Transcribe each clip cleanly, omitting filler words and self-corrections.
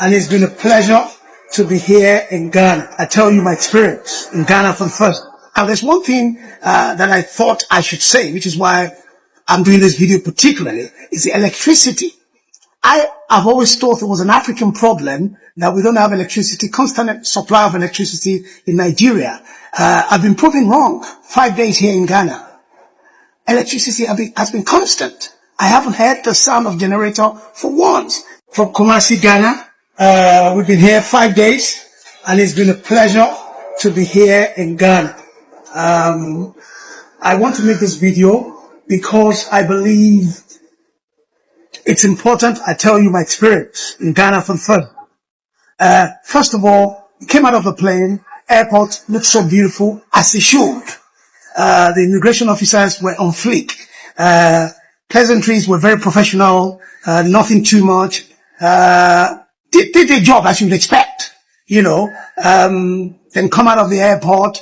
and it's been a pleasure to be here in Ghana. I tell you my experience in Ghana for the first. Now, there's one thing that I thought I should say, which is why I'm doing this video particularly, is the electricity. I've always thought it was an African problem that we don't have electricity, constant supply of electricity in Nigeria. I've been proven wrong. 5 days here in Ghana. Electricity has been constant. I haven't heard the sound of generator for once. From Kumasi, Ghana, we've been here 5 days, and it's been a pleasure to be here in Ghana. I want to make this video because I believe it's important I tell you my experience in Ghana for the first. First of all, came out of the plane, airport looked so beautiful, as it should. The immigration officers were on fleek. Pleasantries were very professional, nothing too much. Did their job as you'd expect, then come out of the airport,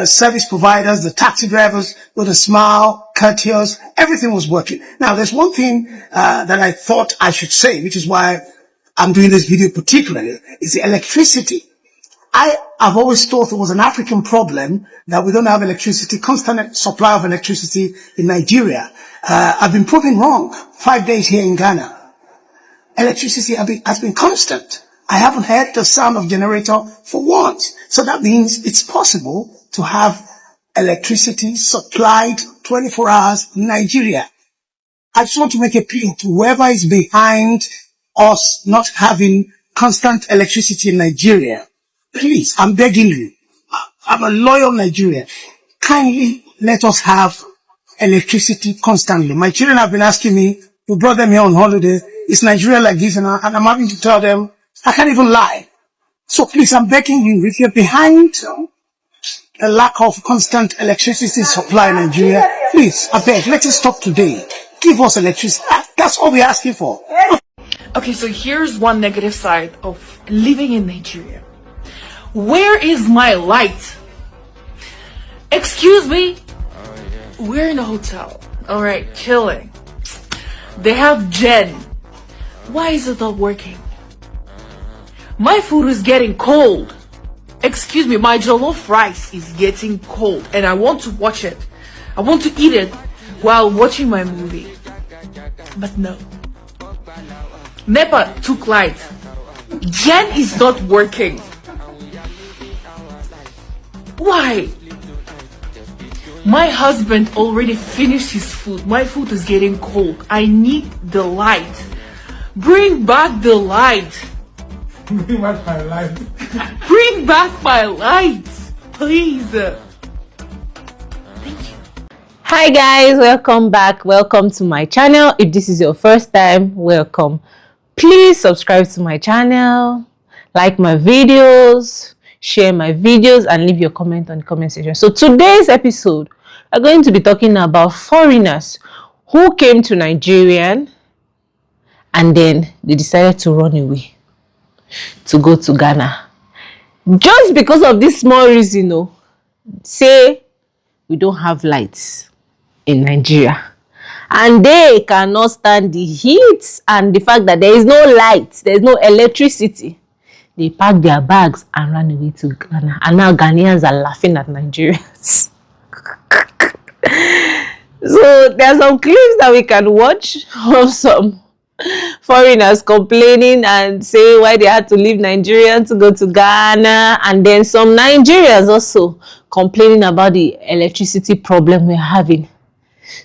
service providers, the taxi drivers with a smile, courteous, everything was working. Now, there's one thing that I thought I should say, which is why I'm doing this video particularly, is the electricity. I've always thought it was an African problem that we don't have electricity, constant supply of electricity in Nigeria. I've been proven wrong. 5 days here in Ghana. Electricity has been constant. I haven't heard the sound of generator for once. So that means it's possible to have electricity supplied 24 hours in Nigeria. I just want to make a plea to whoever is behind us not having constant electricity in Nigeria. Please, I'm begging you. I'm a loyal Nigerian. Kindly let us have electricity constantly. My children have been asking me, we brought them here on holiday. Is Nigeria like this? And I'm having to tell them, I can't even lie. So please, I'm begging you, if you're behind a lack of constant electricity supply in Nigeria, please, I beg, let it stop today. Give us electricity. That's all we're asking for. Okay, so here's one negative side of living in Nigeria. Where is my light? Excuse me? We're in a hotel. Alright, chilling. They have gen. Why is it not working? My food is getting cold. Excuse me, my jollof rice is getting cold and I want to watch it. I want to eat it while watching my movie. But no. NEPA took light. Gen is not working. Why? My husband already finished his food. My food is getting cold. I need the light. Bring back the light. Bring back my light. Bring back my light. Please. Thank you. Hi guys, welcome back. Welcome to my channel. If this is your first time, welcome. Please subscribe to my channel, like my videos, share my videos, and leave your comment on the comment section. So today's episode, we're going to be talking about foreigners who came to Nigeria and then they decided to run away to go to Ghana. Just because of this small reason, say we don't have lights in Nigeria. And they cannot stand the heat and the fact that there is no light, there is no electricity. They packed their bags and ran away to Ghana. And now Ghanaians are laughing at Nigerians. So there are some clips that we can watch of some foreigners complaining and say why they had to leave Nigeria to go to Ghana. And then some Nigerians also complaining about the electricity problem we're having.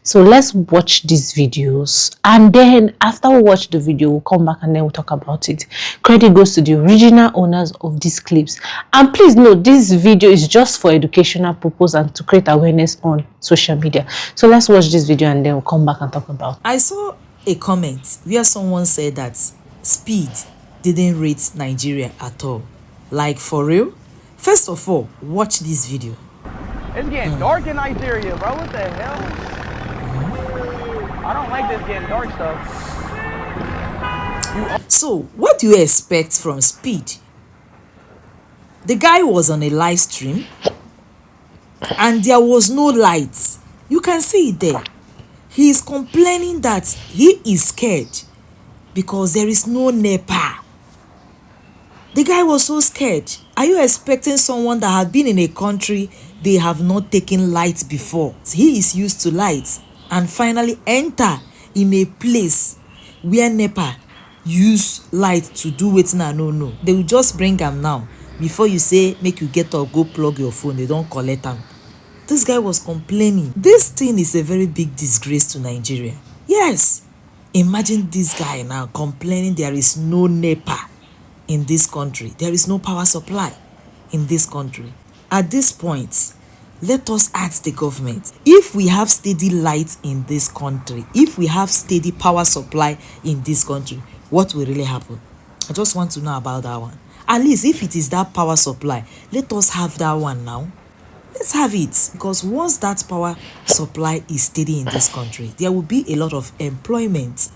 So let's watch these videos, and then after we watch the video, we'll come back and then we'll talk about it. Credit goes to the original owners of these clips. And please note, this video is just for educational purpose and to create awareness on social media. So let's watch this video and then we'll come back and talk about it. I saw a comment where someone said that speed didn't rate Nigeria at all. Like, for real? First of all, watch this video. It's getting dark in Nigeria, bro. What the hell? I don't like this getting dark stuff. So, what do you expect from speed? The guy was on a live stream and there was no light. You can see it there. He is complaining that he is scared because there is no NEPA. The guy was so scared. Are you expecting someone that had been in a country they have not taken light before? He is used to light and finally enter in a place where NEPA use light to do wetin I no know. They will just bring am now. Before you say make you get up go plug your phone, they don't collect am. This guy was complaining. This thing is a very big disgrace to Nigeria. Yes. Imagine this guy now complaining there is no NEPA in this country. There is no power supply in this country. At this point, let us ask the government, if we have steady light in this country, if we have steady power supply in this country, what will really happen? I just want to know about that one. At least if it is that power supply, let us have that one now. Let's have it, because once that power supply is steady in this country, there will be a lot of employment.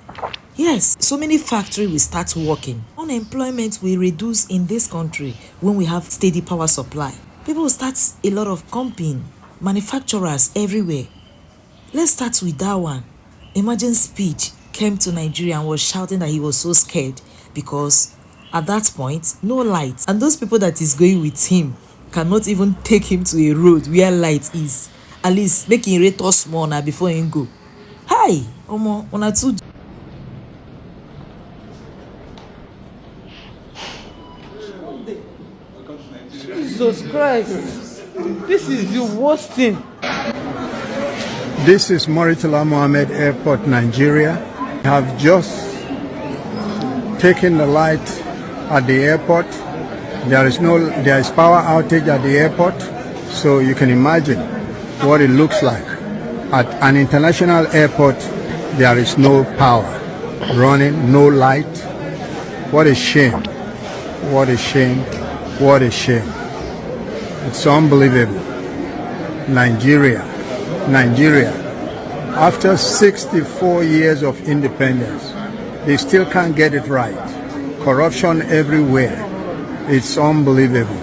Yes, so many factories will start working. Unemployment will reduce in this country when we have steady power supply. People will start a lot of company, manufacturers everywhere. Let's start with that one. Imagine Speech came to Nigeria and was shouting that he was so scared because at that point, no light. And those people that is going with him cannot even take him to a road where light is. At least make him rate us small now before him go. Hi, Omo, una too. Jesus Christ, this is the worst thing. This is Murtala Mohammed Airport, Nigeria. I have just taken the light at the airport. There is power outage at the airport, so you can imagine what it looks like. At an international airport, there is no power running, no light. What a shame. What a shame. What a shame. It's unbelievable. Nigeria, after 64 years of independence, they still can't get it right. Corruption everywhere. It's unbelievable.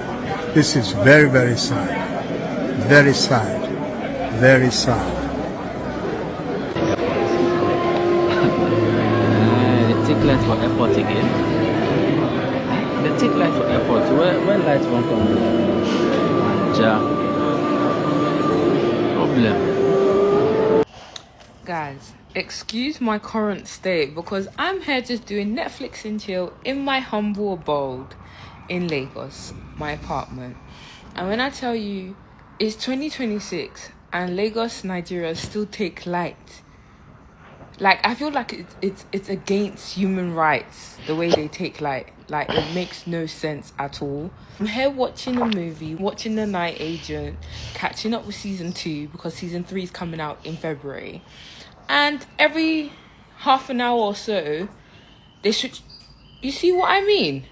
This is very, very sad. Very sad. Very sad. The tick light for airport again. The tick light for airport. Where lights won't come? Problem. Guys, excuse my current state because I'm here just doing Netflix and chill in my humble abode in Lagos, my apartment. And when I tell you it's 2026 and Lagos, Nigeria still take light, like I feel like it's against human rights the way they take light. Like it makes no sense at all. I'm here watching a movie, watching The Night Agent, catching up with season 2 because season 3 is coming out in February. And every half an hour or so, they should. You see what I mean?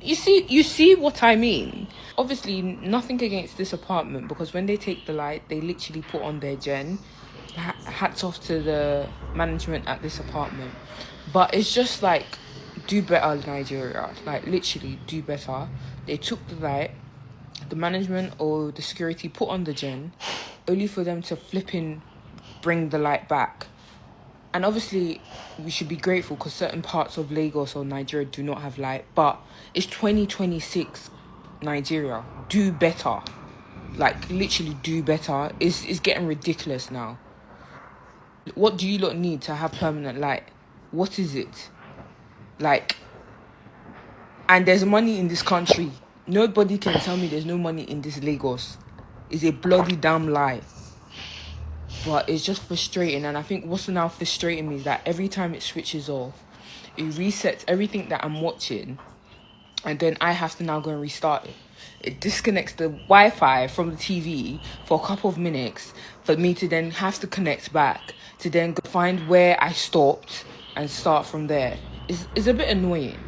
You see what I mean? Obviously, nothing against this apartment because when they take the light, they literally put on their gen. Hats off to the management at this apartment. But it's just like, do better, Nigeria. Like, literally, do better. They took the light, the management or the security put on the gen, only for them to flipping bring the light back. And obviously, we should be grateful because certain parts of Lagos or Nigeria do not have light. But it's 2026, Nigeria. Do better. Like, literally do better. It's getting ridiculous now. What do you lot need to have permanent light? What is it? Like, and there's money in this country. Nobody can tell me there's no money in this Lagos. It's a bloody damn lie. But it's just frustrating. And I think what's now frustrating me is that every time it switches off, it resets everything that I'm watching. And then I have to now go and restart it. It disconnects the Wi-Fi from the TV for a couple of minutes for me to then have to connect back to then go find where I stopped and start from there. It's a bit annoying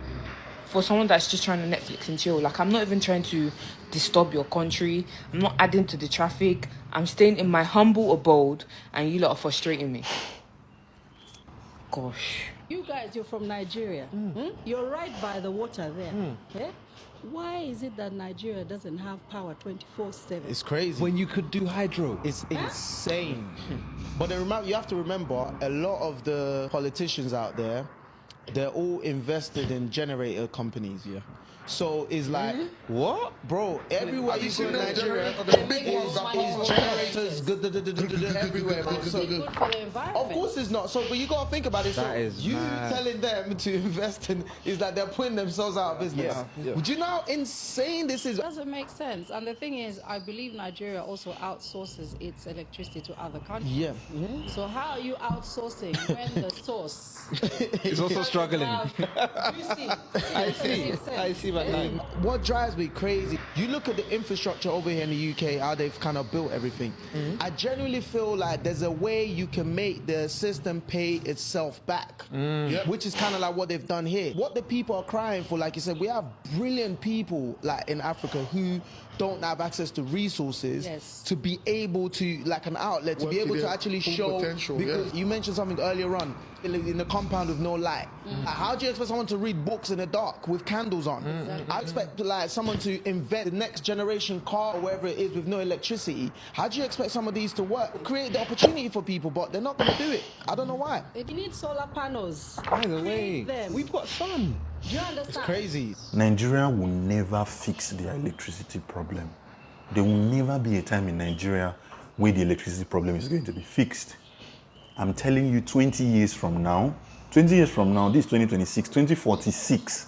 for someone that's just trying to Netflix and chill. Like, I'm not even trying to disturb your country. I'm not adding to the traffic. I'm staying in my humble abode and you lot are frustrating me. Gosh. You guys, you're from Nigeria. You're right by the water there. Yeah? Why is it that Nigeria doesn't have power 24/7? It's crazy. When you could do hydro. It's insane. But then you have to remember, a lot of the politicians out there, they're all invested in generator companies. Yeah. So it's like, what? Bro, everywhere you go in Nigeria, is generators everywhere, bro. So, of course it's not. So, but you gotta think about it. So, you telling them to invest in is that they're putting themselves out of business. Yeah. Would you know how insane this is? Doesn't make sense. And the thing is, I believe Nigeria also outsources its electricity to other countries. Yeah. So how are you outsourcing when the source It's also struggling. I see, but what drives me crazy, you look at the infrastructure over here in the UK, how they've kind of built everything. I genuinely feel like there's a way you can make the system pay itself back, which is kind of like what they've done here. What the people are crying for, like you said, we have brilliant people like in Africa who don't have access to resources to be able to, like an outlet, to be able to actually show potential. Because you mentioned something earlier on, in a compound with no light. How do you expect someone to read books in the dark with candles on? I expect like someone to invent the next generation car or wherever it is with no electricity. How do you expect some of these to work? Create the opportunity for people, but they're not going to do it. I don't know why. You need solar panels. By the way, we've got sun. Do you understand? It's crazy. Nigeria will never fix their electricity problem. There will never be a time in Nigeria where the electricity problem is going to be fixed. I'm telling you, 20 years from now, this is 2026, 2046,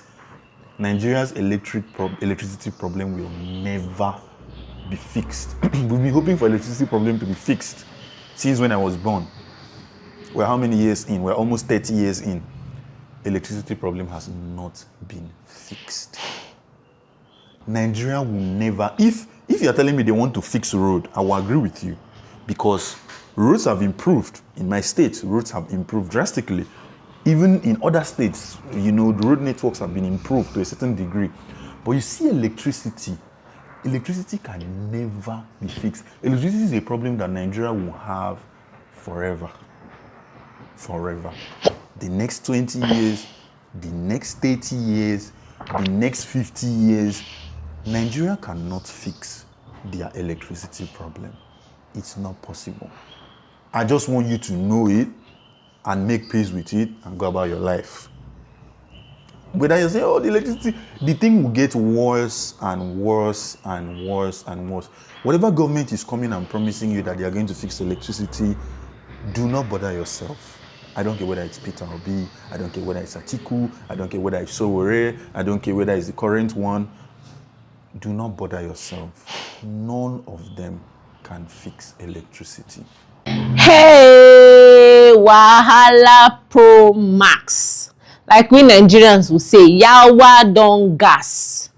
Nigeria's electricity problem will never be fixed. We've been hoping for electricity problem to be fixed since when I was born. We're how many years in? We're almost 30 years in. Electricity problem has not been fixed. Nigeria will never, if you're telling me they want to fix road, I will agree with you, because roads have improved. In my state, roads have improved drastically. Even in other states, the road networks have been improved to a certain degree. But you see electricity can never be fixed. Electricity is a problem that Nigeria will have forever. Forever. The next 20 years, the next 30 years, the next 50 years, Nigeria cannot fix their electricity problem. It's not possible. I just want you to know it and make peace with it and go about your life. Whether you say, the electricity, the thing will get worse and worse and worse and worse. Whatever government is coming and promising you that they are going to fix electricity, do not bother yourself. I don't care whether it's Peter Obi, I don't care whether it's Atiku, I don't care whether it's Sowore, I don't care whether it's the current one. Do not bother yourself. None of them can fix electricity. Hey, Wahala Pro Max. Like we Nigerians will say, Yawa don gas.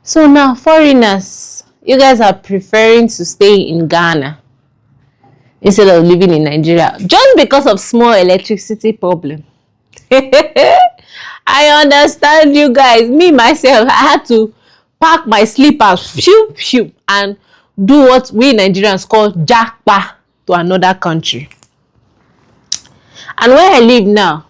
So now, foreigners, you guys are preferring to stay in Ghana instead of living in Nigeria just because of small electricity problem. I understand you guys. Me myself, I had to pack my slippers and do what we Nigerians call jackpa to another country. And where I live now,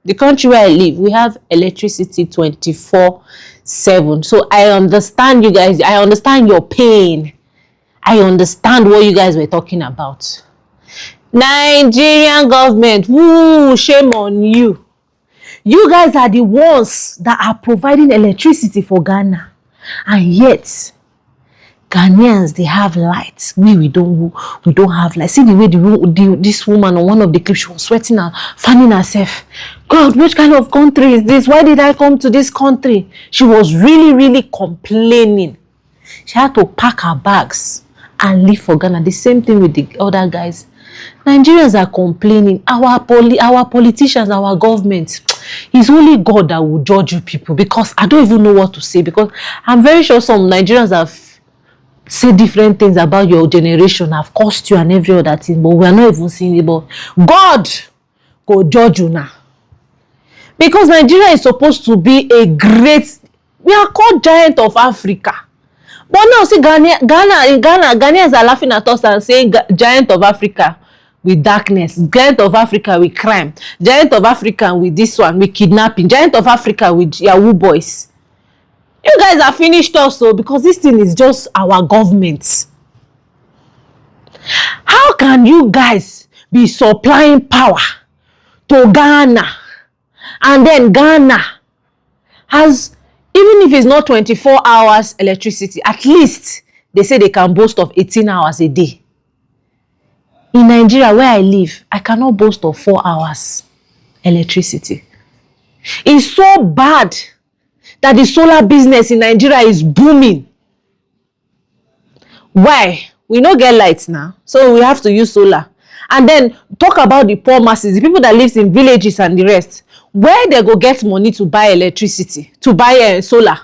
the country where I live, we have electricity 24/7. So I understand you guys. I understand your pain. I understand what you guys were talking about. Nigerian government, woo, shame on you. You guys are the ones that are providing electricity for Ghana. And yet, Ghanaians, they have lights. We don't have light. See the way this woman on one of the clips, she was sweating and fanning herself. God, which kind of country is this? Why did I come to this country? She was really, really complaining. She had to pack her bags and leave for Ghana. The same thing with the other guys. Nigerians are complaining. Our politicians, our government, it's only God that will judge you people, because I don't even know what to say, because I'm very sure some Nigerians have said different things about your generation, have cursed you and every other thing, but we are not even seeing it. But God go judge you now. Because Nigeria is supposed to be we are called giant of Africa. But now see Ghanaians are laughing at us and saying giant of Africa with darkness, giant of Africa with crime, giant of Africa with this one, with kidnapping, giant of Africa with Yahoo boys. You guys are finished also, because this thing is just our government. How can you guys be supplying power to Ghana And then Ghana has, even if it's not 24 hours electricity, at least they say they can boast of 18 hours a day. In Nigeria, where I live, I cannot boast of 4 hours electricity. It's so bad that the solar business in Nigeria is booming. Why? We no get lights now, so we have to use solar. And then talk about the poor masses, the people that live in villages and the rest. Where they go get money to buy electricity, to buy solar?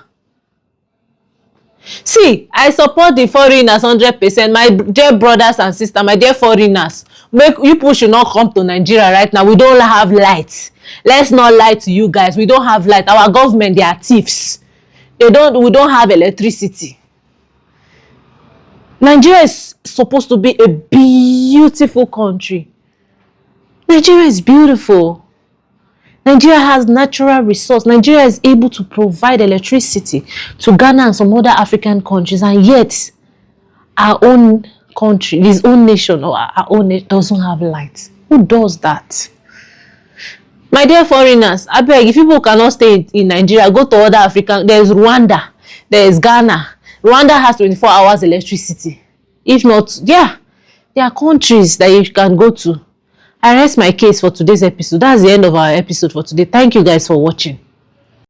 See, I support the foreigners 100%. My dear brothers and sisters, my dear foreigners, make you people should not come to Nigeria right now. We don't have lights. Let's not lie to you guys. We don't have light. Our government, they are thieves. We don't have electricity. Nigeria is supposed to be a beautiful country. Nigeria is beautiful. Nigeria has natural resource. Nigeria is able to provide electricity to Ghana and some other African countries, and yet our own country, this own nation or our own doesn't have light. Who does that? My dear foreigners, I beg, if people cannot stay in Nigeria, go to other African. There's Rwanda, there's Ghana. Rwanda has 24 hours electricity. If not, yeah, there are countries that you can go to. I rest my case for today's episode. That's the end of our episode for today. Thank you guys for watching.